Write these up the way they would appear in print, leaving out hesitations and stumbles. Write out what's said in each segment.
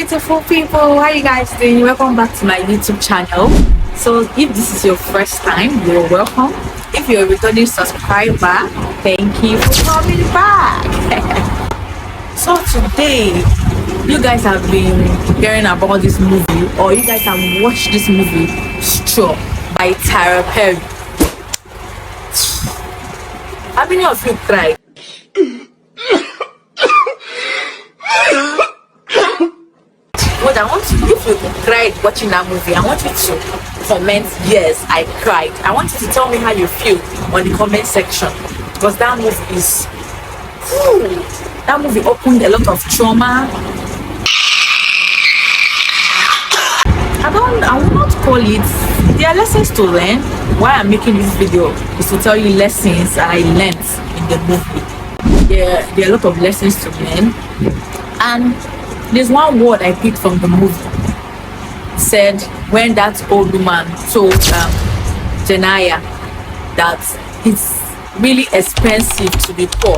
beautiful people, how you guys doing? Welcome back to my YouTube channel. So if this is your first time, you're welcome. If you're a returning subscriber, thank you for coming back. So today, you guys have been hearing about this movie, or you guys have watched this movie, Straw by Tyler Perry. How many of you cried? But I want you, if you cried watching that movie, I want you to comment, yes, I cried. I want you to tell me how you feel on the comment section, because that movie is, that movie opened a lot of trauma. I will not call it, there are lessons to learn. Why I'm making this video is to tell you lessons I learned in the movie. There are a lot of lessons to learn, and there's one word I picked from the movie. It said when that old woman told Janaya that it's really expensive to be poor.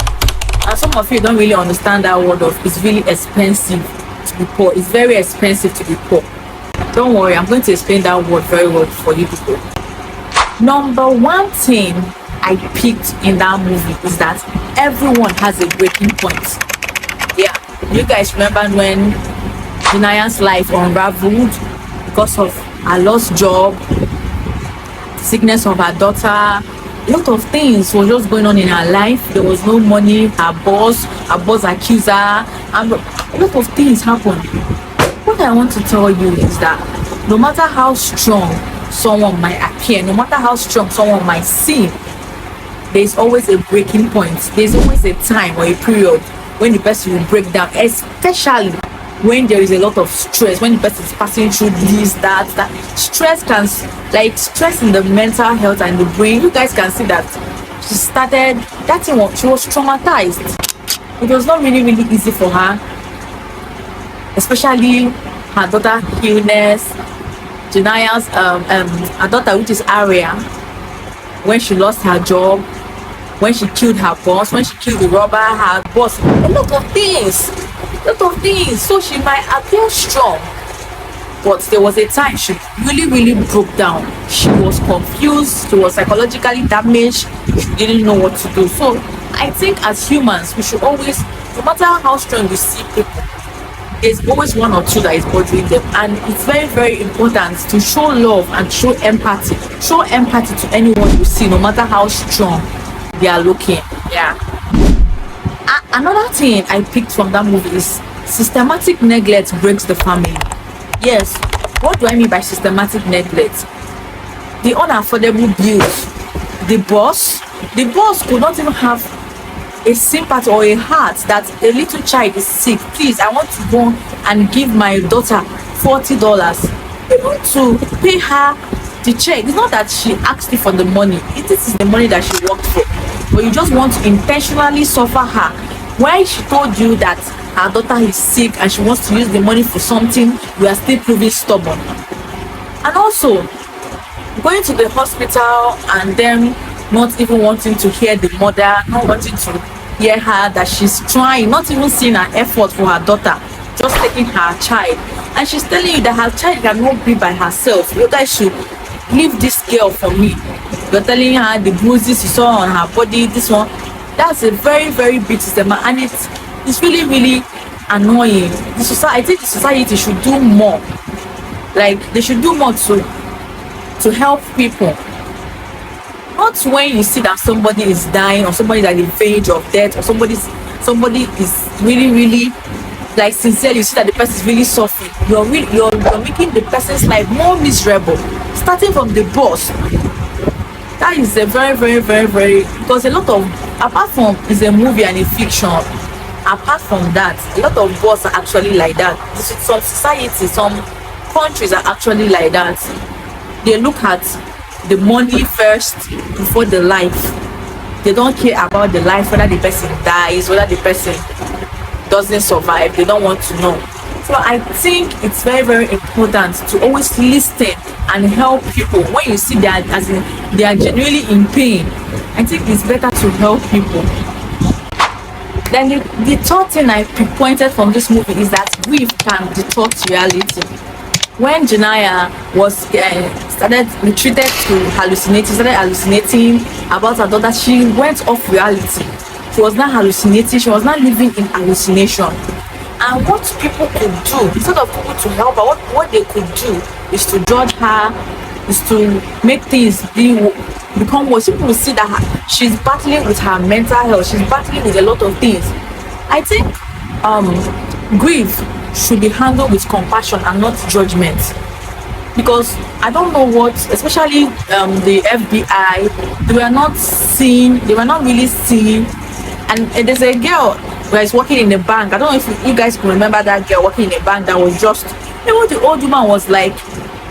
And some of you don't really understand that word of it's really expensive to be poor. It's very expensive to be poor. Don't worry, I'm going to explain that word very well for you people. Number one thing I picked in that movie is that everyone has a breaking point. Yeah. You guys remember when Janaya's life unraveled because of her lost job, sickness of her daughter, a lot of things were just going on in her life. There was no money, her boss accused her, and a lot of things happened. What I want to tell you is that no matter how strong someone might appear, no matter how strong someone might seem, there's always a breaking point. There's always a time or a period when the person will break down, especially when there is a lot of stress, when the person is passing through this, that. Stress can, like stress in the mental health and the brain. You guys can see that she started, that thing, she was traumatized. It was not really easy for her, especially her daughter illness, Janaya's, her daughter, which is Aria, when she lost her job, when she killed her boss, when she killed the robber, her boss, a lot of things. So she might appear strong, but there was a time she really broke down. She was confused, she was psychologically damaged, she didn't know what to do. So I think as humans, we should always, no matter how strong we see people, there's always one or two that is bothering them, and it's very important to show love and show empathy to anyone you see, no matter how strong they are looking. Yeah. Another thing I picked from that movie is systematic neglect breaks the family. Yes, what do I mean by systematic neglect? The unaffordable bills. The boss could not even have a sympathy or a heart that a little child is sick. Please, I want to go and give my daughter $40, even to pay her the check. It's not that she asked you for the money, this is the money that she worked for, but you just want to intentionally suffer her. Why she told you that her daughter is sick and she wants to use the money for something, you are still proving stubborn. And also going to the hospital and them not even wanting to hear the mother, not wanting to hear her that she's trying, not even seeing her effort for her daughter, just taking her child, and she's telling you that her child cannot be by herself. You guys should leave this girl for me. You're telling her the bruises you saw on her body, this one, that's a very big system, and it's really annoying. I think the society should do more. Like they should do more to help people. Not when you see that somebody is dying, or somebody is at the verge of death, or somebody is really like sincerely, you see that the person is really suffering. You're making the person's life more miserable, starting from the boss. That is a very, because a lot of, apart from it's a movie and a fiction, apart from that, a lot of boss are actually like that. Some societies, some countries are actually like that. They look at the money first before the life. They don't care about the life, whether the person dies, whether the person doesn't survive. They don't want to know. So I think it's very important to always listen and help people when you see that as in they are genuinely in pain. I think it's better to help people. Then the third thing I pinpointed from this movie is that grief can distort reality. When Janaya was started retreated to hallucinating, started hallucinating about her daughter, she went off reality. She was not hallucinating, she was not living in hallucination. And what people could do, instead of people to help her, what they could do is to judge her, is to make things become worse. People will see that she's battling with her mental health, she's battling with a lot of things. I think grief should be handled with compassion and not judgment, because I don't know what, especially the FBI, they were not really seeing. And there's a girl who is working in a bank. I don't know if you guys can remember that girl working in a bank that was just, you know, the old woman was like,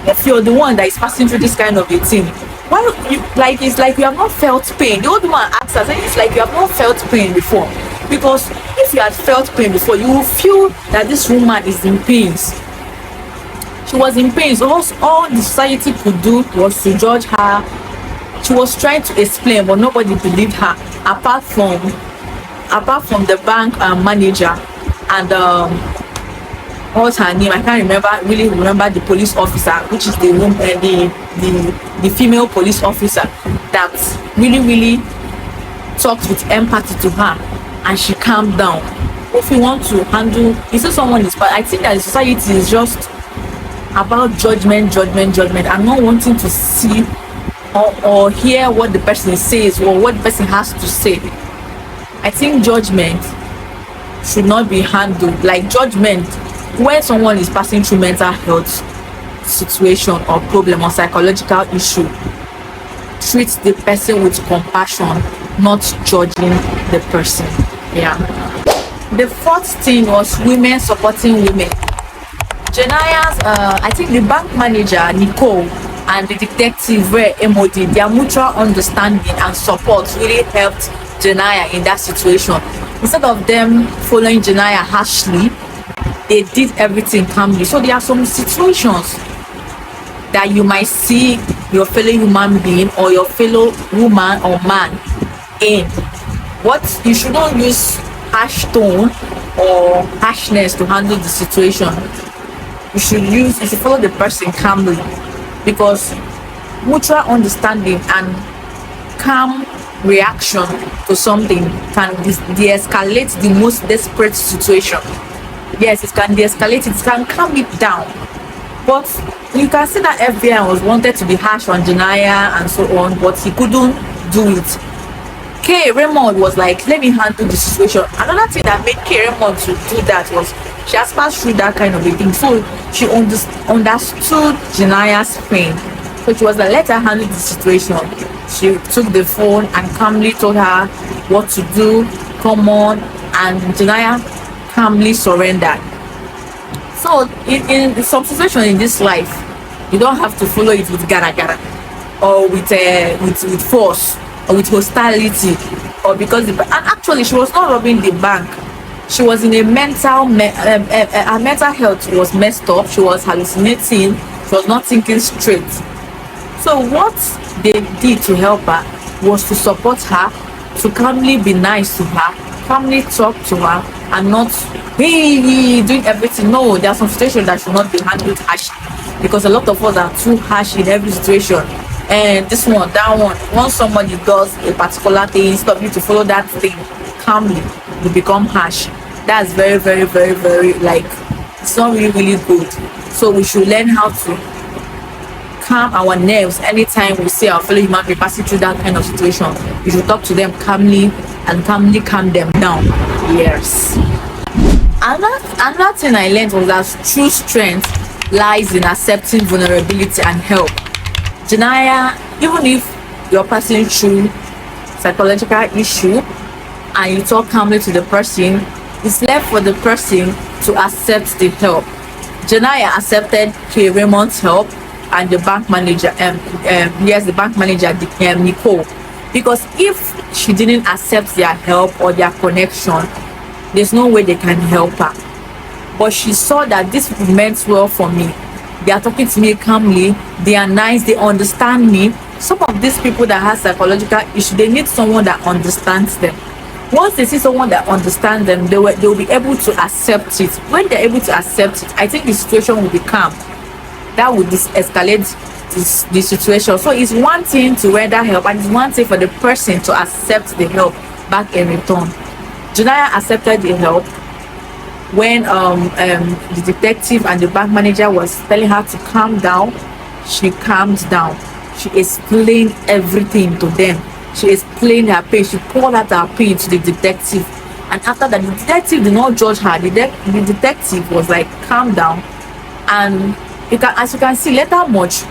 if you're the one that is passing through this kind of a thing, why you, like, it's like you have not felt pain. The old woman asked her, saying it's like you have not felt pain before, because if you had felt pain before, you will feel that this woman is in pains. She was in pain. So all the society could do was to judge her. She was trying to explain, but nobody believed her, apart from the bank manager and what's her name? I can't really remember the police officer, which is the female police officer that really talked with empathy to her, and she calmed down. If you want to handle, you see someone is bad, I think that the society is just about judgment, and not wanting to see or hear what the person says or what the person has to say. I think judgment should not be handled like judgment when someone is passing through mental health situation or problem or psychological issue. Treat the person with compassion, not judging the person. Yeah. The fourth thing was women supporting women. Janaya's I think the bank manager Nicole and the detective MOD, their mutual understanding and support really helped Janaya in that situation. Instead of them following Janaya harshly, they did everything calmly. So there are some situations that you might see your fellow human being or your fellow woman or man in. What you shouldn't use harsh tone or harshness to handle the situation. You should follow the person calmly, because mutual understanding and calm reaction to something can de-escalate the most desperate situation. Yes, it can de-escalate, it can calm it down. But you can see that FBI was wanted to be harsh on Janaya and so on, but he couldn't do it. K. Raymond was like, let me handle the situation. Another thing that made K. Raymond to do that was she has passed through that kind of a thing, so she understood Janaya's pain. So she was like, let her handle the situation. She took the phone and calmly told her what to do, come on, and Janaya calmly surrendered. So in some situation in this life, you don't have to follow it with gara or with force or with hostility, or because and actually she was not robbing the bank. She was in a her mental health was messed up. She was hallucinating. She was not thinking straight. So what they did to help her was to support her, to calmly be nice to her, calmly talk to her, and not doing everything. No, there are some situations that should not be handled harshly, because a lot of us are too harsh in every situation. And this one, that one, once somebody does a particular thing, instead of you to follow that thing calmly, you become harsh. That's very like, it's not really good. So we should learn how to calm our nerves anytime we see our fellow human being passing through that kind of situation. We should talk to them calmly and calmly calm them down. Yes. Another thing I learned was that true strength lies in accepting vulnerability and help. Janaya, even if you're passing through psychological issue and you talk calmly to the person, it's left for the person to accept the help. Janaya accepted K. Raymond's help and the bank manager, the bank manager, Nicole, because if she didn't accept their help or their connection, there's no way they can help her. But she saw that this meant well for me. They are talking to me calmly, they are nice, they understand me. Some of these people that have psychological issues, they need someone that understands them. Once they see someone that understands them, they will be able to accept it. When they're able to accept it, I think the situation will be calm. That would escalate the situation. So it's one thing to render help, and it's one thing for the person to accept the help back in return. Janaya accepted the help when the detective and the bank manager was telling her to calm down. She calmed down. She explained everything to them. She explained her pain. She poured out her pain to the detective, and after that, the detective did not judge her. The detective was like, calm down. And as you can see later much,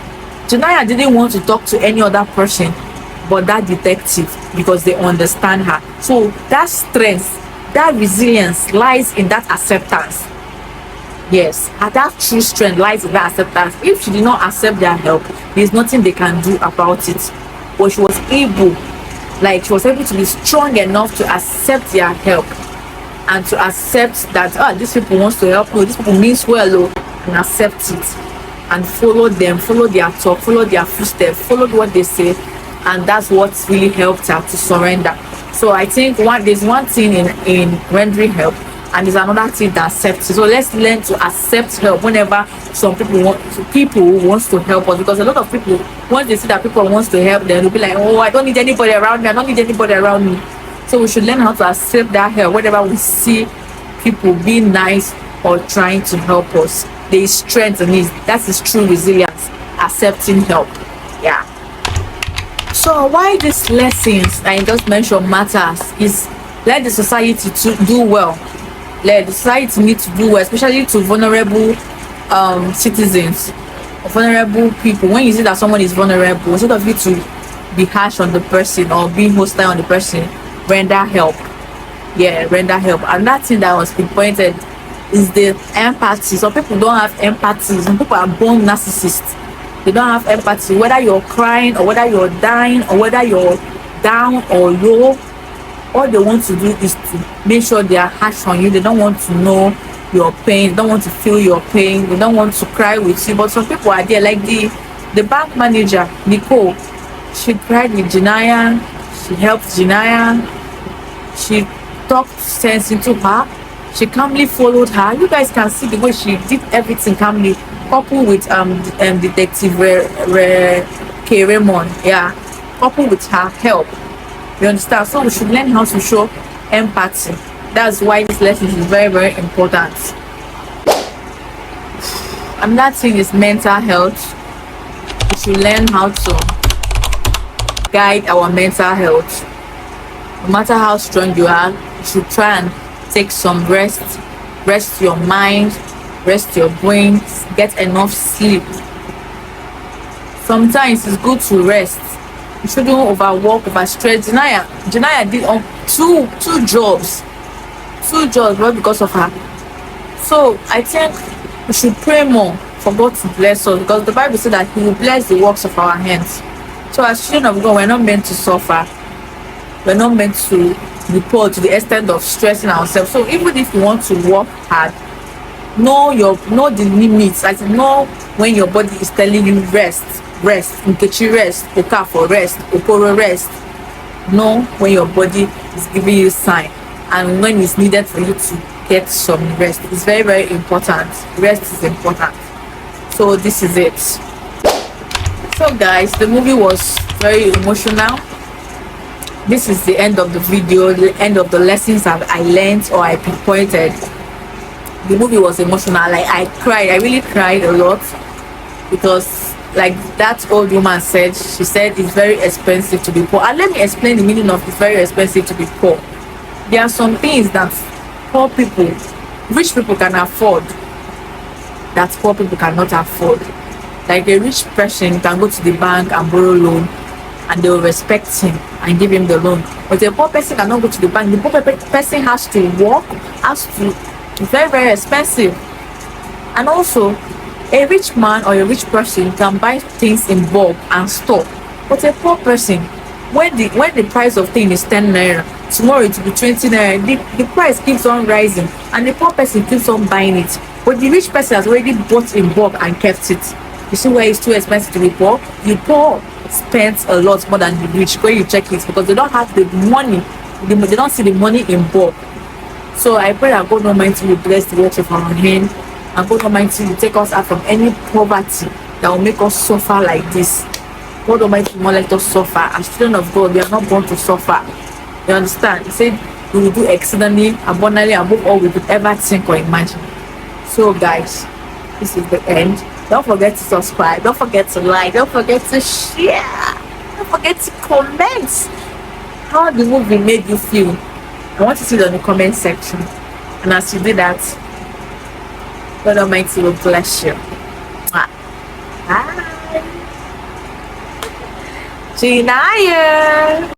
Janaya didn't want to talk to any other person but that detective, because they understand her. So that strength, that resilience lies in that acceptance. Yes, and that true strength lies in that acceptance. If she did not accept their help, there's nothing they can do about it. But she was able to be strong enough to accept their help, and to accept that these people wants to help me, these people means well, and accept it, and follow them, follow their talk, follow their footsteps, follow what they say. And that's what really helped her to surrender. So I think there's one thing in rendering help, and there's another thing that accepts. So let's learn to accept help whenever some people wants to help us, because a lot of people, once they see that people wants to help them, they'll be like, oh, I don't need anybody around me, I don't need anybody around me. So we should learn how to accept that help whenever we see people being nice or trying to help us. There is strength in it. That is true resilience, accepting help. Yeah. So why these lessons I just mentioned matters is, let the society to do well. Let the society need to do well, especially to vulnerable citizens, vulnerable people. When you see that someone is vulnerable, instead of you to be harsh on the person or being hostile on the person, render help. Yeah, render help. And that thing that was pinpointed is the empathy. Some people don't have empathy. Some people are born narcissists. They don't have empathy. Whether you're crying or whether you're dying or whether you're down or low, all they want to do is to make sure they are harsh on you. They don't want to know your pain. They don't want to feel your pain. They don't want to cry with you. But some people are there, like the bank manager, Nicole. She cried with Janaya. She helped Janaya. She talked sense into her. She calmly followed her. You guys can see the way she did everything calmly, coupled with Detective Raymond. Yeah, coupled with her help. You understand? So we should learn how to show empathy. That's why this lesson is very, very important. Another thing is mental health. We should learn how to guide our mental health. No matter how strong you are, you should try and take some rest your mind, rest your brain, get enough sleep. Sometimes it's good to rest. You shouldn't overwork, overstress. Janaya did two jobs right because of her. So I think we should pray more for God to bless us, because the Bible said that He will bless the works of our hands. So as children of God, we're not meant to suffer. We're not meant to be poor to the extent of stressing ourselves. So even if you want to work hard, know the limits. Like, know when your body is telling you rest, Nkechi rest, Okafor rest, Okoro rest. Know when your body is giving you a sign, and when it's needed for you to get some rest. It's very, very important. Rest is important. So this is it. So guys, the movie was very emotional. This is the end of the video, the end of the lessons I learned or I pinpointed. The movie was emotional. Like, I cried. I really cried a lot, because like that old woman said, she said it's very expensive to be poor. And let me explain the meaning of it's very expensive to be poor. There are some things that rich people can afford, that poor people cannot afford. Like, a rich person can go to the bank and borrow loan, and they will respect him and give him the loan. But a poor person cannot go to the bank. The poor person has to work, it's very, very expensive. And also, a rich man or a rich person can buy things in bulk and store. But a poor person, when the price of thing is 10 naira, tomorrow it will be 20 naira. The price keeps on rising, and the poor person keeps on buying it. But the rich person has already bought in bulk and kept it. You see why it's too expensive to be poor? The poor spends a lot more than the rich when you check it, because they don't have the money they don't see the money in bulk. So I pray that God Almighty will bless the works of our hand, and God Almighty will take us out from any poverty that will make us suffer like this. God Almighty will not let us suffer. As children of God, we are not born to suffer. You understand? He said we will do exceedingly, abundantly, above all we could ever think or imagine. So guys, this is the end. Don't forget to subscribe. Don't forget to like. Don't forget to share. Don't forget to comment how the movie made you feel. I want to see it on the comment section. And as you do that, God Almighty will bless you. Bye. Jinaya.